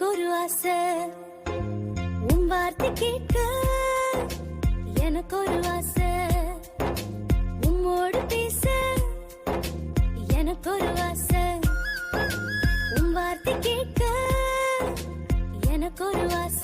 எனக்கு ஒரு ஆசை உன் வார்த்தை கேட்க எனக்கு ஒரு ஆசை உம்மோடு பேச எனக்கு ஒரு ஆசை உன் வார்த்தை கேட்க எனக்கு ஒரு ஆசை